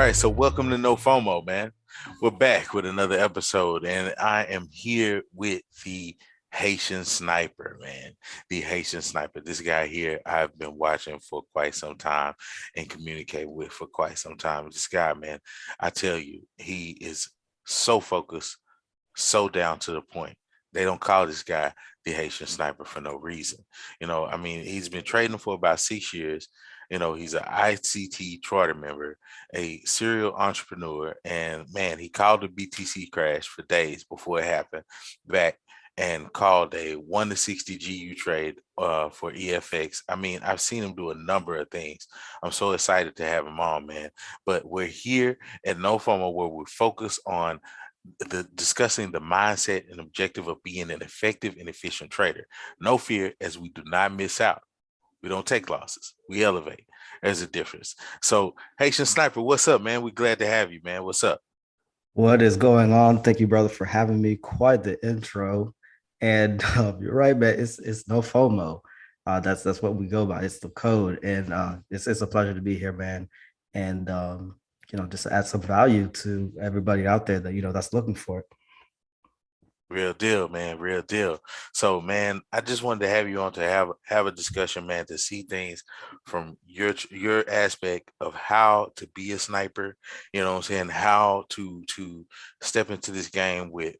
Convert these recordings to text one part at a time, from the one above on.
right, so welcome to NoFOMO, man. We're back with another episode, and I am here with the Haitian Sniper, man. The Haitian Sniper. This guy here, I've been watching for quite some time and communicate with for quite some time. This guy, man, I tell you, he is so focused, so down to the point. They don't call this guy the Haitian Sniper for no reason. I mean, he's been trading for about 6 years. He's an ICT charter member, a serial entrepreneur, and man, he called the BTC crash for days before it happened back and called a 1 to 60 GU trade for EFX. I mean, I've seen him do a number of things. I'm so excited to have him on, man. But we're here at NoFomo where we focus on discussing the mindset and objective of being an effective and efficient trader. No fear, as we do not miss out. We don't take losses. We elevate. There's a difference. So, Haitian Sniper, what's up, man? We're glad to have you, man. What's up? What is going on? Thank you, brother, for having me. Quite the intro. And you're right, man. It's no FOMO. That's what we go by. It's the code, and it's a pleasure to be here, man. And just to add some value to everybody out there that that's looking for it. Real deal, man. Real deal. So, man, I just wanted to have you on to have a discussion, man, to see things from your aspect of how to be a sniper. You know what I'm saying? How to step into this game with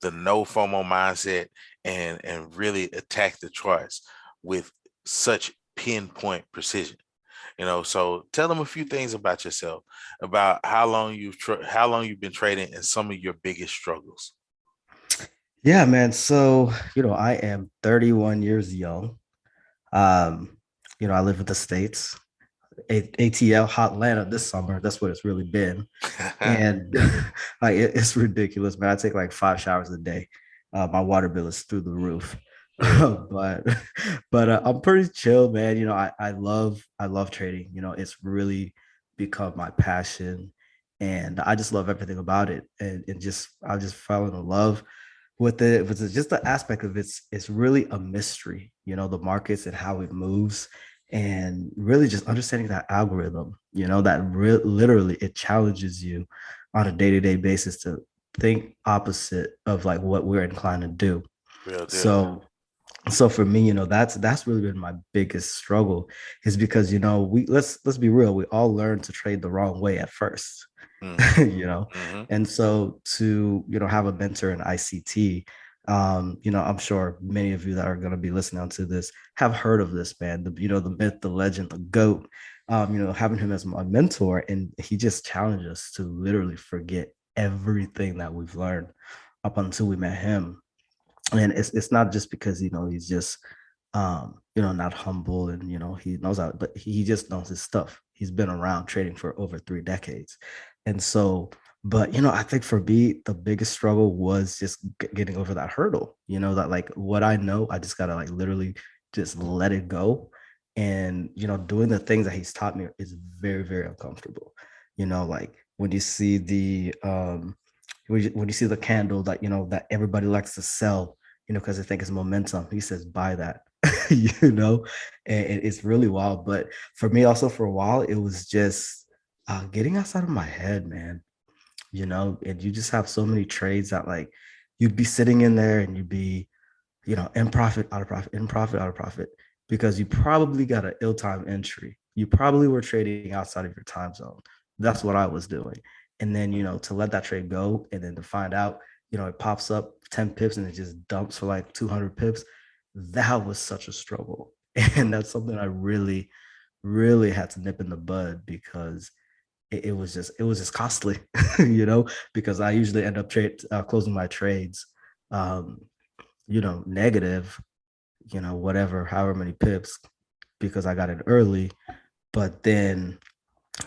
the no FOMO mindset and really attack the charts with such pinpoint precision. So tell them a few things about yourself, about how long you've been trading, and some of your biggest struggles. Yeah, man. So I am 31 years young. Um, I live in the States. ATL Hot Atlanta this summer. That's what it's really been. And like it's ridiculous, man. I take like 5 showers a day. My water bill is through the roof. Really? but I'm pretty chill, man. I love trading. It's really become my passion, and I just love everything about it. And just I just fell in love with it. With just the aspect of it's really a mystery. The markets and how it moves, and really just understanding that algorithm. Literally it challenges you on a day-to-day basis to think opposite of like what we're inclined to do. Real deal. So for me, that's really been my biggest struggle, is because we let's be real, we all learn to trade the wrong way at first. Hmm. you know Hmm. and so to have a mentor in ICT, I'm sure many of you that are going to be listening to this have heard of this man, the myth, the legend, the goat. Having him as my mentor, and he just challenged us to literally forget everything that we've learned up until we met him. And it's not just because he's just not humble, and he knows how, but he just knows his stuff. He's been around trading for over 3 decades. And so, but I think for me the biggest struggle was just getting over that hurdle, that like what I know, I just gotta like literally just let it go. And doing the things that he's taught me is very, very uncomfortable. Like when you see when you see the candle that that everybody likes to sell, because they think it's momentum. He says, buy that, you know, and it's really wild. But for me, also for a while, it was just getting outside of my head, man. And you just have so many trades that like you'd be sitting in there and you'd be, in profit, out of profit, in profit, out of profit, because you probably got an ill-timed entry. You probably were trading outside of your time zone. That's what I was doing. And then, to let that trade go and then to find out, it pops up 10 pips and it just dumps for like 200 pips. That was such a struggle. And that's something I really, really had to nip in the bud, because it was just costly, because I usually end up closing my trades, um, negative, whatever, however many pips, because I got it early. But then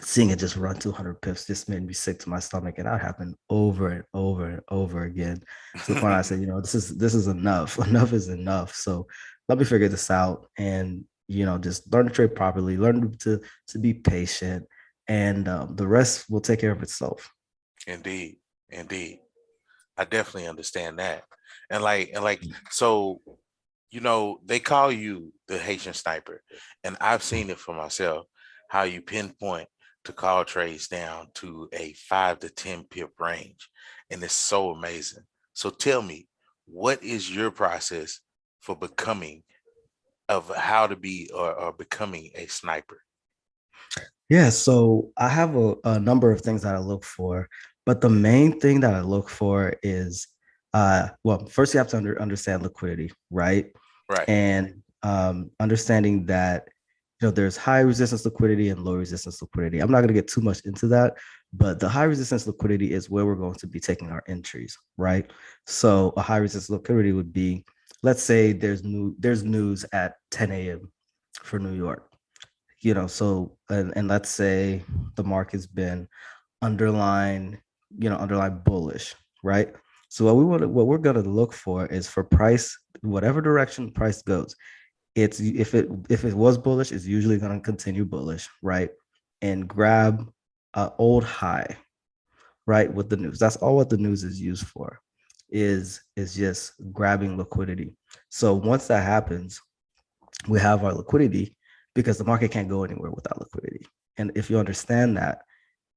seeing it just run 200 pips just made me sick to my stomach, and that happened over and over and over again, to the point I said, this is enough. Enough is enough. So let me figure this out, and just learn to trade properly, learn to be patient, and the rest will take care of itself. Indeed, indeed. I definitely understand that. And like, so, they call you the Haitian sniper. And I've seen it for myself, how you pinpoint to call trades down to a 5 to 10 pip range. And it's so amazing. So tell me, what is your process for becoming of how to be or becoming a sniper? Yeah, so I have a number of things that I look for, but the main thing that I look for is, well, first you have to understand liquidity, right? Right. And understanding that there's high resistance liquidity and low resistance liquidity. I'm not going to get too much into that, but the high resistance liquidity is where we're going to be taking our entries, right? So a high resistance liquidity would be, let's say there's news at 10 a.m. for New York. So and let's say the market's been underlying, underlying bullish, right? So what we're gonna look for is for price, whatever direction price goes. It's if it was bullish, it's usually gonna continue bullish, right? And grab an old high, right? With the news. That's all what the news is used for, is just grabbing liquidity. So once that happens, we have our liquidity because the market can't go anywhere without liquidity. And if you understand that,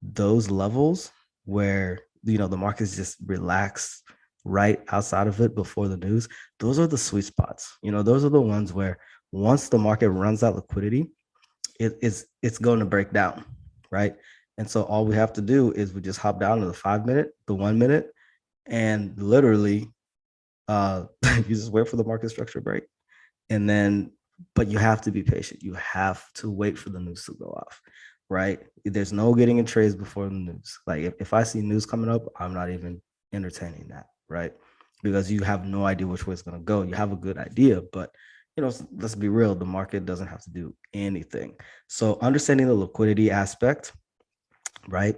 those levels where the market's just relaxed right outside of it before the news, those are the sweet spots. Those are the ones where once the market runs out liquidity, it's going to break down, right? And so all we have to do is we just hop down to the 5 minute, the 1 minute, and literally you just wait for the market structure break. And then, but you have to be patient. You have to wait for the news to go off, right? There's no getting in trades before the news. Like if I see news coming up, I'm not even entertaining that, right? Because you have no idea which way it's going to go. You have a good idea, but let's be real, the market doesn't have to do anything. So understanding the liquidity aspect, right?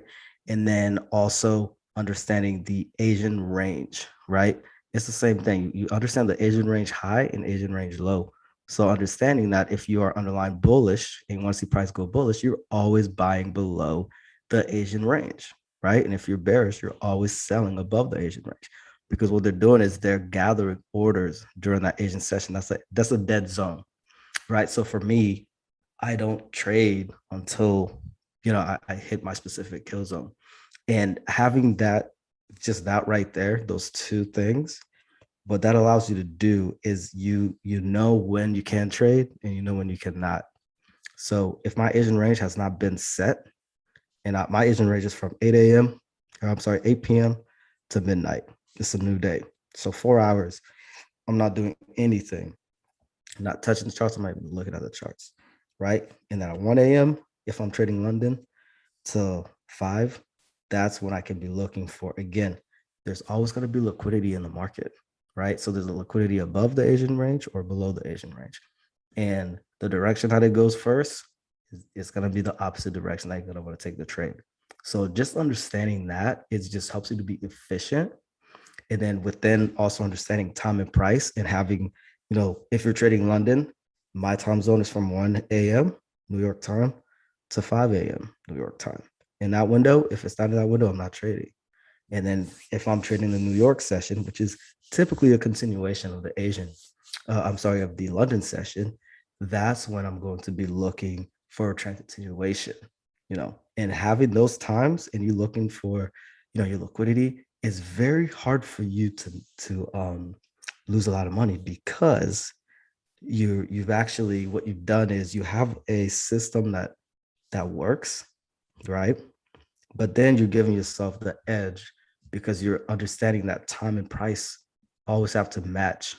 And then also understanding the Asian range, right? It's the same thing. You understand the Asian range high and Asian range low. So understanding that if you are underlying bullish and you want to see price go bullish, you're always buying below the Asian range, right? And if you're bearish, you're always selling above the Asian range because what they're doing is they're gathering orders during that Asian session. That's a dead zone, right? So for me, I don't trade until I hit my specific kill zone. And having that, just that right there, those two things, what that allows you to do is you know when you can trade and you know when you cannot. So if my Asian range has not been set, and my Asian range is from 8 a.m. I'm sorry, 8 p.m. to midnight. It's a new day. So 4 hours, I'm not doing anything, not touching the charts. I'm not even looking at the charts, right? And then at 1 a.m., if I'm trading London to 5, that's when I can be looking for, again, there's always going to be liquidity in the market, right? So there's a liquidity above the Asian range or below the Asian range. And the direction that it goes first is going to be the opposite direction that you're going to want to take the trade. So just understanding that, it just helps you to be efficient. And then within also understanding time and price and having, if you're trading London, my time zone is from 1 a.m. New York time to 5 a.m. New York time. In that window, if it's not in that window, I'm not trading. And then if I'm trading the New York session, which is typically a continuation of the of the London session, that's when I'm going to be looking for a trend continuation, and having those times and you looking for, your liquidity is very hard for you to lose a lot of money because you've actually, what you've done is you have a system that works, right? But then you're giving yourself the edge because you're understanding that time and price always have to match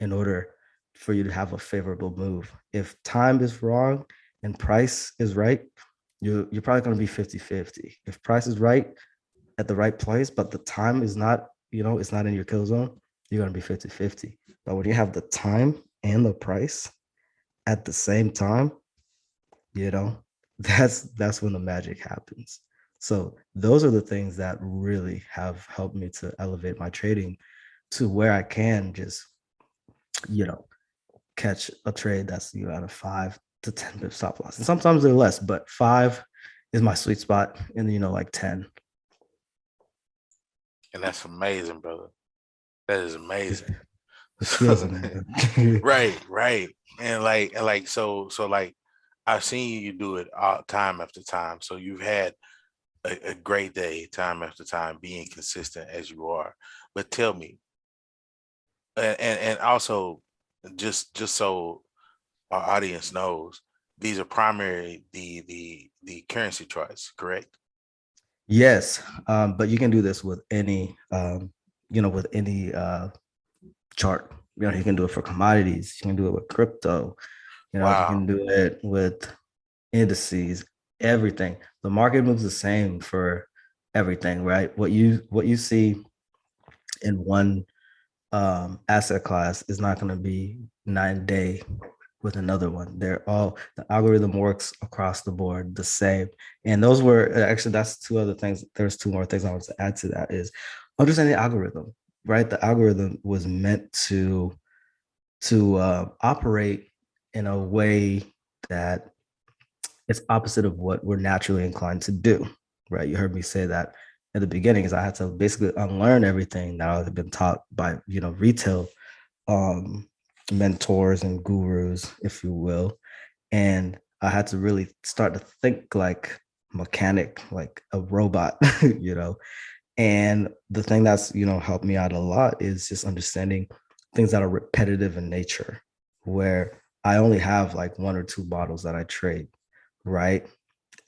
in order for you to have a favorable move. If time is wrong and price is right, you're probably going to be 50-50. If price is right at the right place, but the time is not, it's not in your kill zone, you're going to be 50-50. But when you have the time and the price at the same time, you know that's when the magic happens. So those are the things that really have helped me to elevate my trading to where I can just you know catch a trade that's out of 5 to 10 pip stop loss, and sometimes they're less, but 5 is my sweet spot, and like 10. And that's amazing, brother. That is It, amazing. it feels amazing. Right, right. And like so like I've seen you do it time after time. So you've had a great day time after time being consistent as you are. But tell me, and also just so our audience knows, these are primary the currency charts, correct? Yes, but you can do this with any, with any chart. You can do it for commodities. You can do it with crypto. You Wow. can do it with indices, everything. The market moves the same for everything, right? What you see in one asset class is not going to be 9 day with another one. They're all the algorithm works across the board the same. And those were actually that's two other things. There's two more things I want to add to that is understanding the algorithm, right? The algorithm was meant to operate in a way that it's opposite of what we're naturally inclined to do, right? You heard me say that at the beginning, is I had to basically unlearn everything that I've been taught by retail um, mentors and gurus, if you will, and I had to really start to think like mechanic, like a robot, you know. And the thing that's helped me out a lot is just understanding things that are repetitive in nature, where I only have like one or two bottles that I trade, right?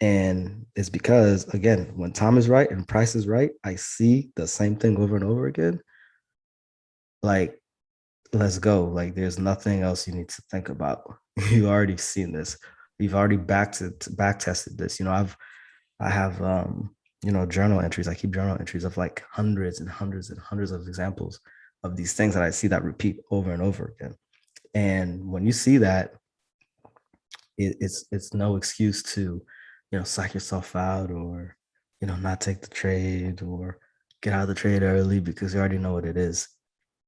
And it's because, again, when time is right and price is right, I see the same thing over and over again. Like, let's go. Like, there's nothing else you need to think about. You already seen this. You've already back tested this. I have journal entries. I keep journal entries of like hundreds and hundreds and hundreds of examples of these things that I see that repeat over and over again. And when you see that, it's no excuse to psych yourself out, or not take the trade, or get out of the trade early, because you already know what it is.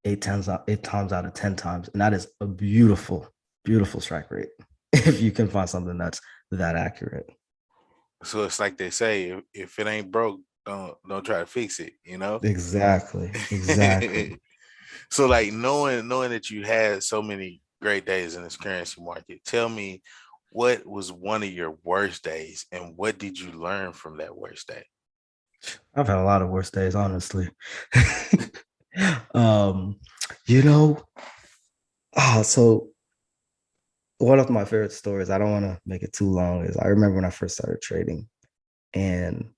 Eight times out of 10 times, and that is a beautiful, beautiful strike rate if you can find something that's that accurate. So it's like they say, if it ain't broke, don't try to fix it, you know? Exactly, exactly. So like knowing that you had so many great days in this currency market, tell me what was one of your worst days and what did you learn from that worst day? I've had a lot of worse days, honestly. um, you know, so one of my favorite stories, I don't want to make it too long, is I remember when I first started trading, and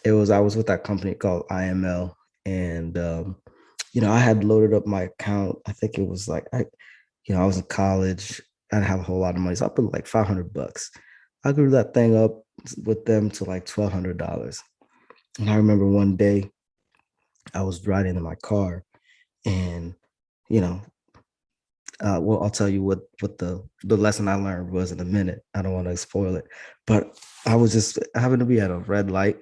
I was with that company called IML, and I had loaded up my account. I think it was like I was in college. I didn't have a whole lot of money, so I put like $500. I grew that thing up with them to like $1,200. And I remember one day I was riding in my car, and you know, well, I'll tell you what the lesson I learned was in a minute. I don't want to spoil it, but I was just happened to be at a red light,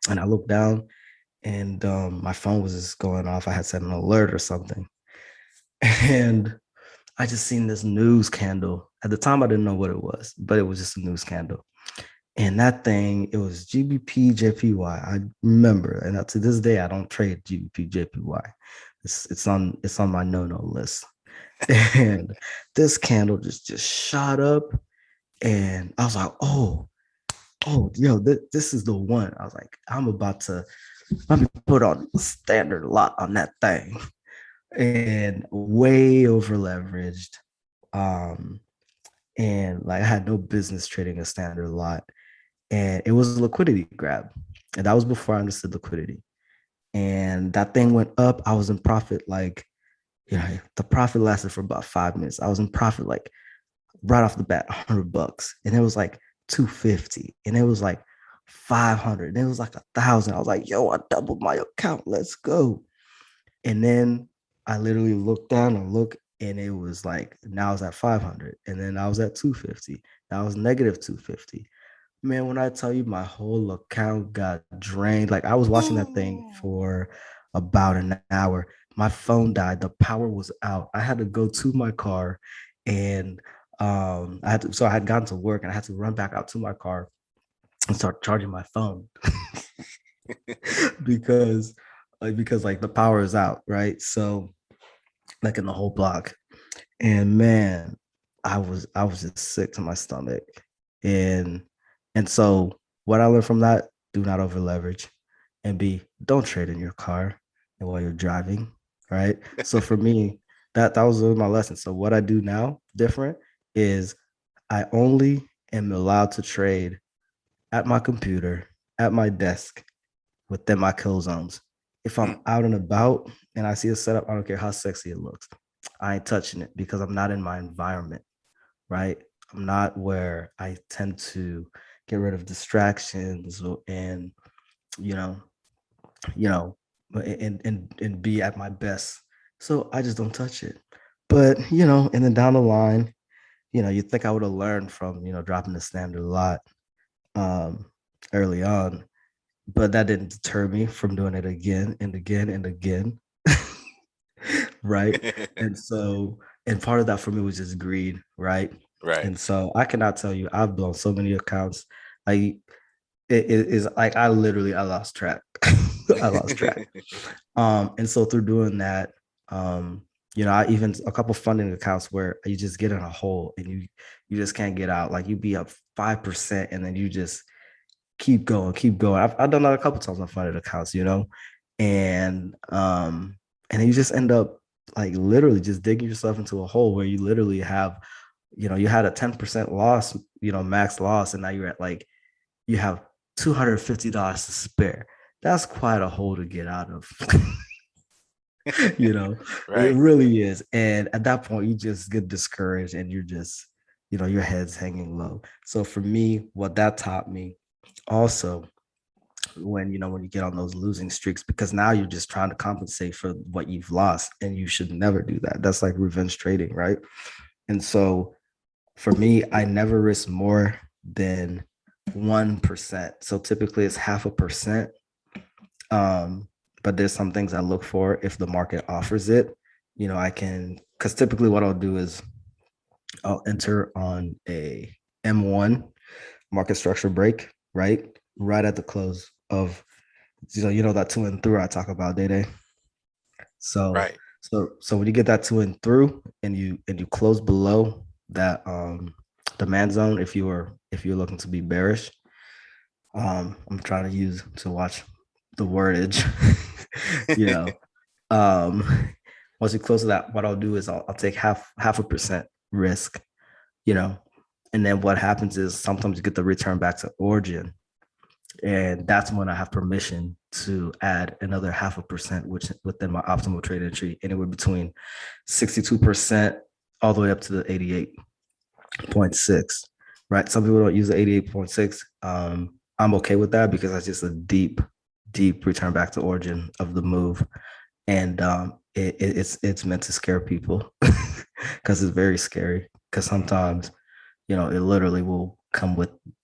and I looked down, and my phone was just going off. I had set an alert or something, and I just seen this news candle. At the time, I didn't know what it was, but it was just a news candle. And that thing, it was GBP JPY. I remember, and to this day, I don't trade GBP JPY. It's on my no list. And this candle just shot up, and I was like, yo, this is the one. I was like, I'm about to let me put on standard lot on that thing, and way over leveraged. Um, and like I had no business trading a standard lot, and it was a liquidity grab, and that was before I understood liquidity. And that thing went up. I was in profit, like the profit lasted for about 5 minutes. I was in profit like right off the bat, $100, and it was like 250, and it was like 500, and it was like 1,000. I was like, yo, I doubled my account. Let's go. And then I literally looked down and look, and it was like now I was at 500, and then I was at 250. Now I was negative 250. Man, when I tell you my whole account got drained, like I was watching that thing for about an hour. My phone died. The power was out. I had to go to my car, and I had gotten to work, and I had to run back out to my car and start charging my phone because because the power is out, right? So like in the whole block. And man, I was just sick to my stomach. And and so what I learned from that, do not over leverage. And B, don't trade in your car and while you're driving. Right. So for me, that was my lesson. So what I do now different is I only am allowed to trade at my computer, at my desk, within my kill zones. If I'm Mm. out and about and I see a setup, I don't care how sexy it looks. I ain't touching it because I'm not in my environment, right? I'm not where I tend to get rid of distractions and you know, you know, and be at my best. So I just don't touch it. But and then down the line, you think I would have learned from dropping the standard a lot um early on, but that didn't deter me from doing it again and again and again. Right. And so, and part of that for me was just greed, right? Right. And so I cannot tell you, I've blown so many accounts. Like it is like I lost track. I lost track. And so through doing that, I even a couple funding accounts where you just get in a hole and you just can't get out. Like you be up 5% and then you just keep going, keep going. I've done that a couple times on funded accounts, and then you just end up like literally just digging yourself into a hole where you literally have, you had a 10% loss, max loss, and now you're at like you have $250 to spare. That's quite a hole to get out of. you know, it Right. really is. And at that point, you just get discouraged and you're just, your head's hanging low. So for me, what that taught me also when you get on those losing streaks, because now you're just trying to compensate for what you've lost, and you should never do that. That's like revenge trading, right? And so for me, I never risk more than 1%. So typically it's half a percent. But there's some things I look for if the market offers it. I can, because typically what I'll do is I'll enter on a M1 market structure break, right? Right at the close of that to and through I talk about day day. So Right. so when you get that to and through and you close below that demand zone, if you're looking to be bearish, I'm trying to use to watch the wordage. you know, um, once you close to that, what I'll do is I'll take half a percent risk, you know, and then what happens is sometimes you get the return back to origin, and that's when I have permission to add another half a percent, which within my optimal trade entry, anywhere between 62% all the way up to the 88.6. Right. Some people don't use the 88.6. I'm okay with that because that's just a deep return back to origin of the move. And it's meant to scare people because it's very scary. Because sometimes, it literally will come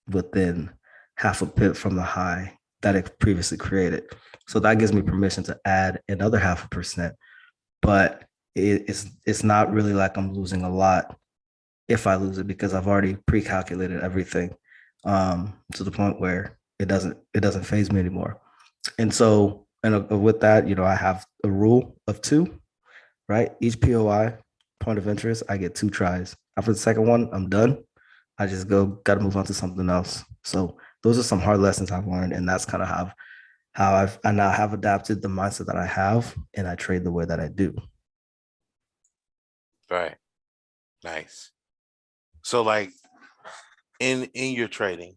within half a pip from the high that it previously created. So that gives me permission to add another half a percent, but it's not really like I'm losing a lot if I lose it because I've already pre-calculated everything to the point where it doesn't phase me anymore. And so, and with that, I have a rule of two, right? Each POI point of interest, I get two tries. After the second one, I'm done. I just got to move on to something else. So those are some hard lessons I've learned, and that's kind of I now have adapted the mindset that I have, and I trade the way that I do. Right. Nice. So like in your trading,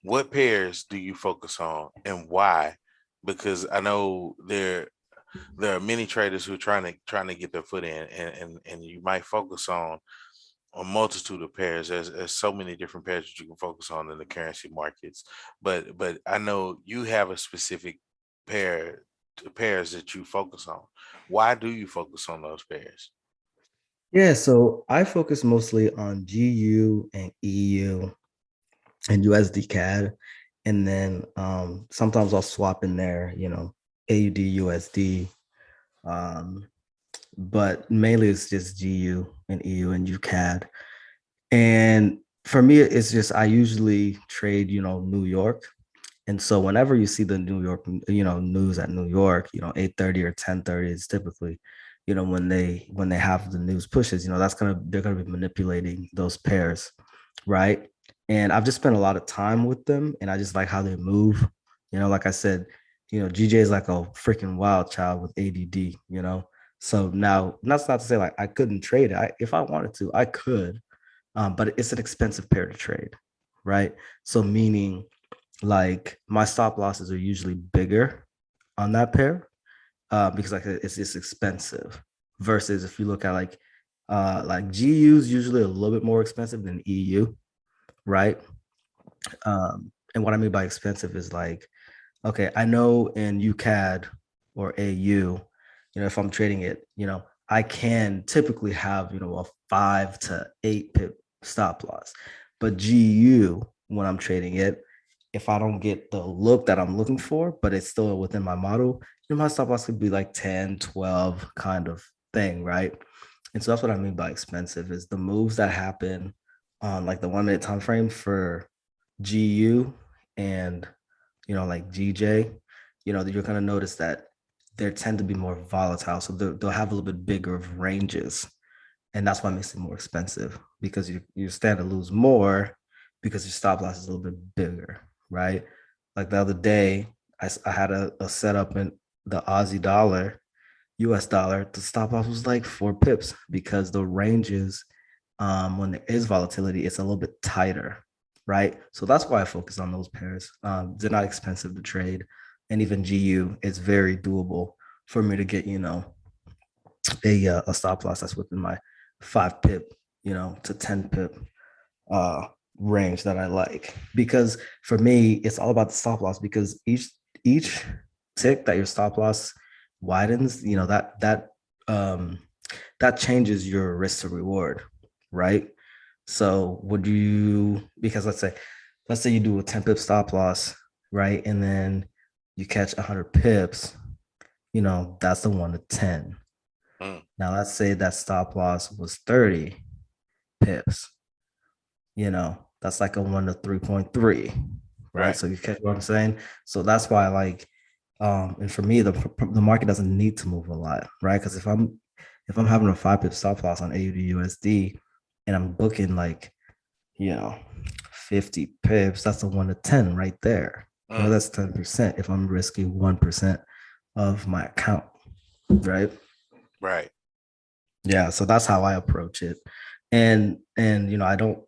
what pairs do you focus on and why? Because I know there are many traders who are trying to get their foot in, and you might focus on a multitude of pairs. There's so many different pairs that you can focus on in the currency markets, but I know you have a specific pair pairs that you focus on. Why do you focus on those pairs? Yeah, so I focus mostly on GU and EU and USD CAD, and then sometimes I'll swap in there, AUD USD, um, but mainly it's just GU and EU and UCAD. And for me, it's just I usually trade, New York. And so whenever you see the New York, news at New York, 8:30 or 10:30 is typically, when they have the news pushes, they're gonna be manipulating those pairs, right? And I've just spent a lot of time with them, and I just like how they move. Like I said, GJ is like a freaking wild child with ADD. So now that's not to say like I couldn't trade it. If I wanted to, I could, but it's an expensive pair to trade, right? So meaning like my stop losses are usually bigger on that pair because like it's just expensive. Versus if you look at like GU is usually a little bit more expensive than EU, right? And what I mean by expensive is like, okay, I know in UCAD or AU, if I'm trading it, I can typically have, a 5 to 8 pip stop loss. But GU, when I'm trading it, if I don't get the look that I'm looking for, but it's still within my model, my stop loss could be like 10, 12 kind of thing, right? And so that's what I mean by expensive is the moves that happen on like the 1 minute time frame for GU and like GJ, you're gonna notice that they tend to be more volatile. So they'll have a little bit bigger of ranges. And that's why it makes it more expensive because you stand to lose more because your stop loss is a little bit bigger, right? Like the other day, I had a setup in the Aussie dollar, US dollar. The stop loss was like 4 pips because the ranges, when there is volatility, it's a little bit tighter, right? So that's why I focus on those pairs. They're not expensive to trade, and even GU, it's very doable for me to get a stop loss that's within my 5 pip, to 10 pip uh range that I like. Because for me, it's all about the stop loss because each tick that your stop loss widens, um that changes your risk to reward, right? So would you because let's say you do a 10 pip stop loss, right? And then you catch 100 pips, that's the 1 to 10. Mm, Now let's say that stop loss was 30 pips, that's like a 1 to 3.3, right? right. So you catch what I'm saying? So that's why like and for me the market doesn't need to move a lot, right? Because if I'm having a 5 pip stop loss on AUD USD and I'm booking like, you know, 50 pips, that's a 1 to 10 right there. Mm, That's 10% if I'm risking 1% of my account, right? right. Yeah, so that's how I approach it. And I don't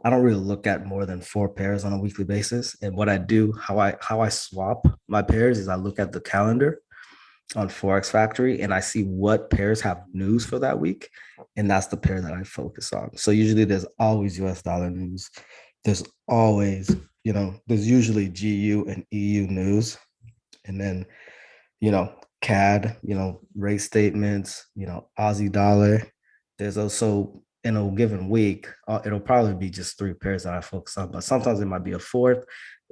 really look at more than 4 pairs on a weekly basis. And what I do, how I swap my pairs is I look at the calendar on Forex Factory and I see what pairs have news for that week. And that's the pair that I focus on. So usually there's always US dollar news. There's always, there's usually GU and EU news. And then, CAD, rate statements, Aussie dollar. There's also in a given week, it'll probably be just 3 pairs that I focus on, but sometimes it might be a fourth.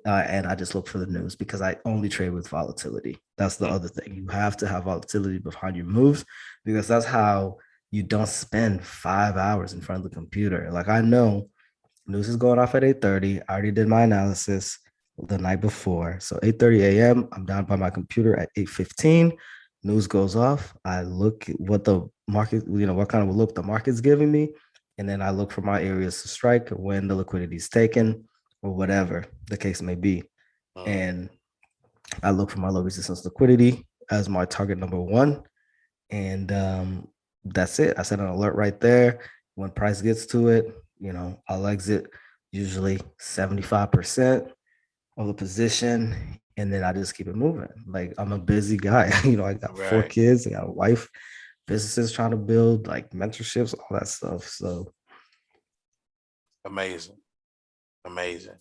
And I just look for the news because I only trade with volatility. That's the Mm, other thing. You have to have volatility behind your moves because that's how you don't spend 5 hours in front of the computer. Like I know news is going off at 8:30. I already did my analysis the night before. So 8:30 a.m. I'm down by my computer at 8:15. News goes off. I look at what the market, what kind of look the market's giving me. And then I look for my areas to strike when the liquidity is taken or whatever the case may be. mm, And I look for my low resistance liquidity as my target number one. And that's it. I set an alert right there. When price gets to it, I'll exit usually 75% of the position. And then I just keep it moving. Like I'm a busy guy. I got four right. kids, I got a wife, businesses trying to build, like mentorships, all that stuff. So Amazing. Amazing.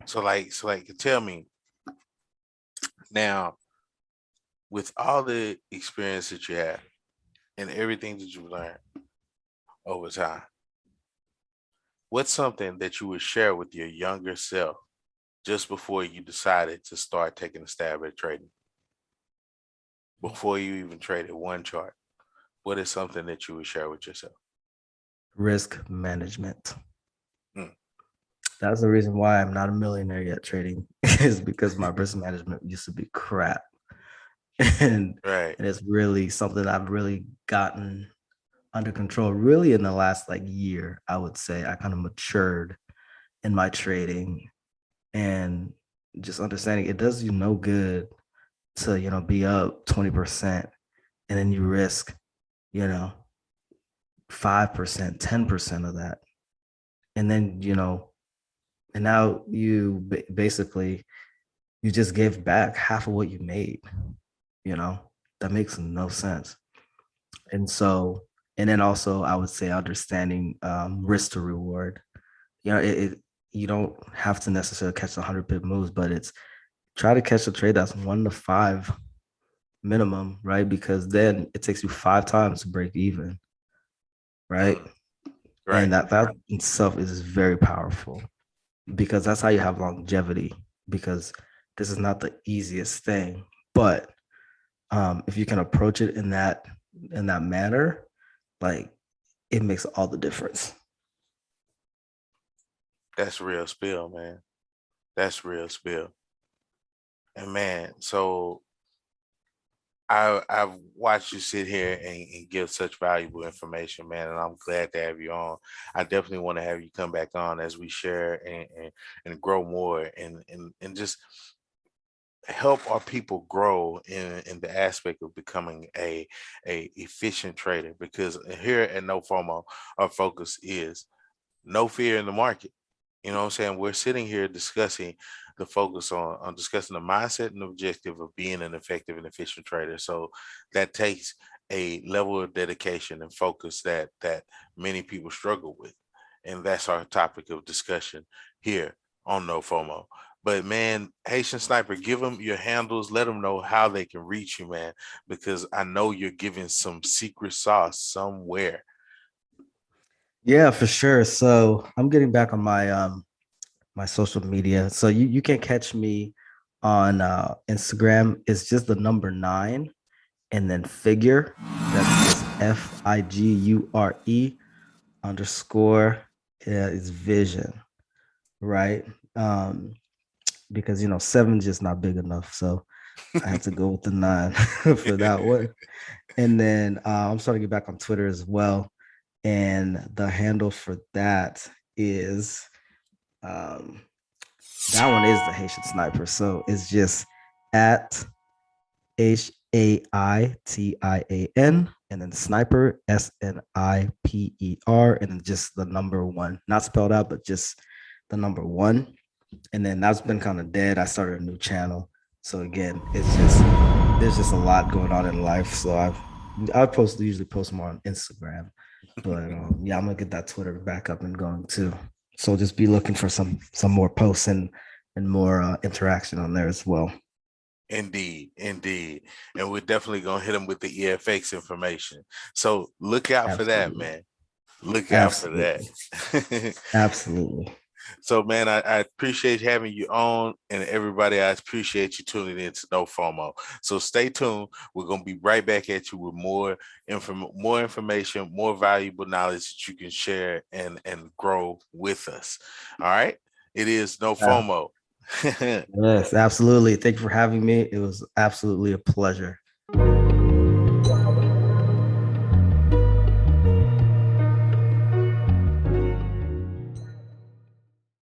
So like tell me now, with all the experience that you have and everything that you've learned over time, what's something that you would share with your younger self just before you decided to start taking a stab at trading? Before you even traded one chart, what is something that you would share with yourself? risk management. Mm, That's the reason why I'm not a millionaire yet trading, is because my risk management used to be crap. and Right. and it's really something I've really gotten under control really in the last like year. I would say I kind of matured in my trading and just understanding it does you no good to be up 20% and then you risk you know 5%, 10% of that, and then and now you basically you just gave back half of what you made. you know that makes no sense. And so, and then also I would say understanding risk to reward. You don't have to necessarily catch the 100 pip moves, but it's try to catch a trade that's 1 to 5 minimum, right? Because then it takes you 5 times to break even, right? Mm, And right. that itself is very powerful because that's how you have longevity. Because this is not the easiest thing, but if you can approach it in that manner, like it makes all the difference. That's real spill, man. That's real spill. And man, so I've watched you sit here and give such valuable information, man, and I'm glad to have you on. I definitely want to have you come back on as we share and grow more and just help our people grow in the aspect of becoming a efficient trader. Because here at No FOMO, our focus is no fear in the market. You know what I'm saying? We're sitting here discussing the focus on discussing the mindset and objective of being an effective and efficient trader. So that takes a level of dedication and focus that many people struggle with. And that's our topic of discussion here on No FOMO. But man, Haitian Sniper, give them your handles. Let them know how they can reach you, man, because I know you're giving some secret sauce somewhere. Yeah, for sure. So I'm getting back on my social media. So you can catch me on Instagram. It's just the number 9 and then figure. That's just FIGURE underscore is vision, right? Um, because 7's just not big enough. So I had to go with the 9 for that one. And then I'm starting to get back on Twitter as well. And the handle for that is um that one is the Haitian Sniper. So it's just at HAITIAN and then Sniper SNIPER and then just the number 1, not spelled out, but just the number 1. And then that's been kind of dead. I started a new channel. So again, it's just there's just a lot going on in life. So I usually post more on Instagram, but yeah, I'm gonna get that Twitter back up and going too. So just be looking for some more posts and more interaction on there as well. Indeed, indeed. And we're definitely gonna hit them with the EFX information. So look out for that, Absolutely, man. Look out for absolutely, that. absolutely. So man, I appreciate having you on, and everybody, I appreciate you tuning in to No FOMO. So stay tuned. We're gonna be right back at you with more information, more valuable knowledge that you can share and grow with us. All right. It is No Yeah. FOMO. Yes, absolutely. Thank you for having me. It was absolutely a pleasure.